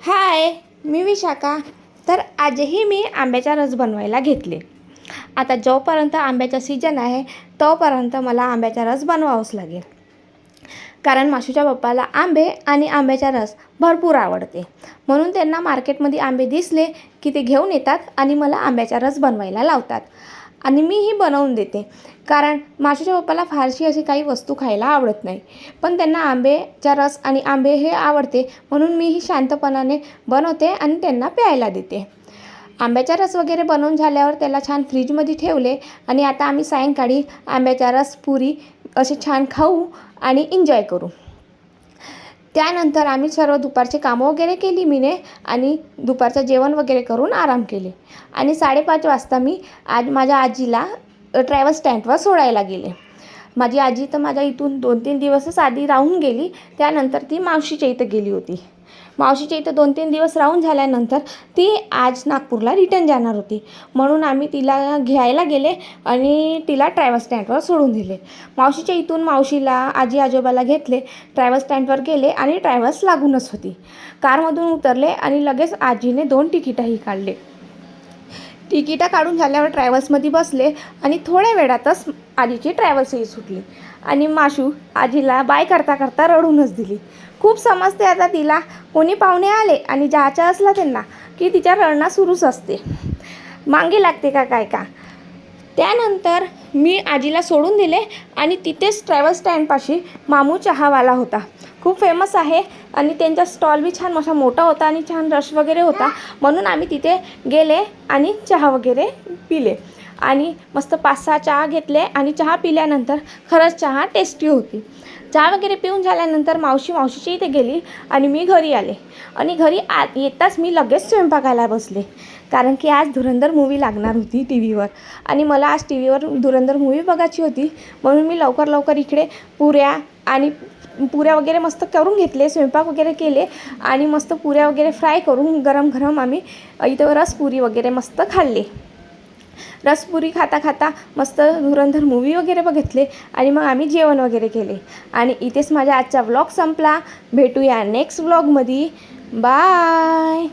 हाय, मी विशाखा. तर आजही मी आंब्याचा रस बनवायला घेतले. आता जोपर्यंत आंब्याचा सीजन आहे तोपर्यंत मला आंब्याचा रस बनवावाच लागेल. कारण माशूच्या पप्पाला आंबे आणि आंब्याचा रस भरपूर आवडते. म्हणून त्यांना मार्केटमध्ये आंबे दिसले की ते घेऊन येतात आणि मला आंब्याचा रस बनवायला लावतात आणि मीही बनवून देते. कारण माशूच्या पप्पाला फारशी अशी काही वस्तू खायला आवडत नाही, पण त्यांना आंब्याचा रस आणि आंबे हे आवडते. म्हणून मीही शांतपणाने बनवते आणि त्यांना प्यायला देते. आंब्याचा रस वगैरे बनवून झाल्यावर त्याला छान फ्रीजमध्ये ठेवले आणि आता आम्ही सायंकाळी आंब्याचा रस पुरी असे छान खाऊ आणि एन्जॉय करू. त्यानंतर आम्ही सर्व दुपारचे कामं वगैरे केली मीने आणि दुपारचं जेवण वगैरे करून आराम केले. आणि 5:30 वाजता मी आज माझ्या आजीला ट्रॅव्हल स्टँडवर सोडायला गेले. माझी आजी तर माझ्या इथून 2-3 दिवसच आधी राहून गेली. त्यानंतर ती मावशीच्या इथं गेली होती. मावशीच्या इथं 2-3 दिवस राहून झाल्यानंतर ती आज नागपूरला रिटर्न जाणार होती. म्हणून आम्ही तिला घ्यायला गेले आणि तिला ट्रॅव्हल स्टँडवर सोडून दिले. मावशीच्या इथून मावशीला आजी आजोबाला घेतले, ट्रॅव्हल स्टँडवर गेले आणि ट्रॅव्हल्स लागूनच होती. कारमधून उतरले आणि लगेच आजीने 2 तिकीटही काढले. तिकीटं काढून झाल्यावर ट्रॅव्हल्समध्ये बसले आणि थोड्या वेळातच आजीची ट्रॅव्हल्सही सुटली आणि माशू आजीला बाय करता करता रडूनच दिली. खूप समजते आता तिला. कोणी पाहुणे आले आणि जायचं असलं त्यांना की तिच्या रडणं सुरूच असते. मागे लागते का काय का. त्यानंतर मी आजीला सोडून दिले आणि तिथेच ट्रॅव्हल स्टँडपाशी मामू चहावाला होता. खूप फेमस आहे आणि त्यांचा स्टॉल बी छान असा मोठा होता आणि छान रश वगैरे होता. म्हणून आम्ही तिथे गेले आणि चहा वगैरे पिले आणि मस्त 5-6 चहा घेतले आणि चहा पिल्यानंतर खरंच चहा टेस्टी होती. चहा वगैरे पिऊन झाल्यानंतर मावशीच्या इथे गेली आणि मी घरी आले आणि घरी येताच मी लगेच स्वयंपाकाला बसले. कारण की आज धुरंधर मूवी लागणार होती टी व्हीवर आणि मला आज टी व्हीवर धुरंधर मूवी बघायची होती. म्हणून मी लवकर इकडे पुऱ्या वगैरे मस्त करून घेतले, स्वयंपाक वगैरे केले आणि मस्त पुऱ्या वगैरे फ्राय करून गरम आम्ही इथं रसपुरी वगैरे मस्त खाल्ले. रसपुरी खाता मस्त धुरंधर मूवी वगैरे बघितले आणि मग आम्ही जेवण वगैरे केले. आणि इथेच माझा आजचा व्लॉग संपला. भेटूया नेक्स्ट व्लॉगमध्ये. बाय.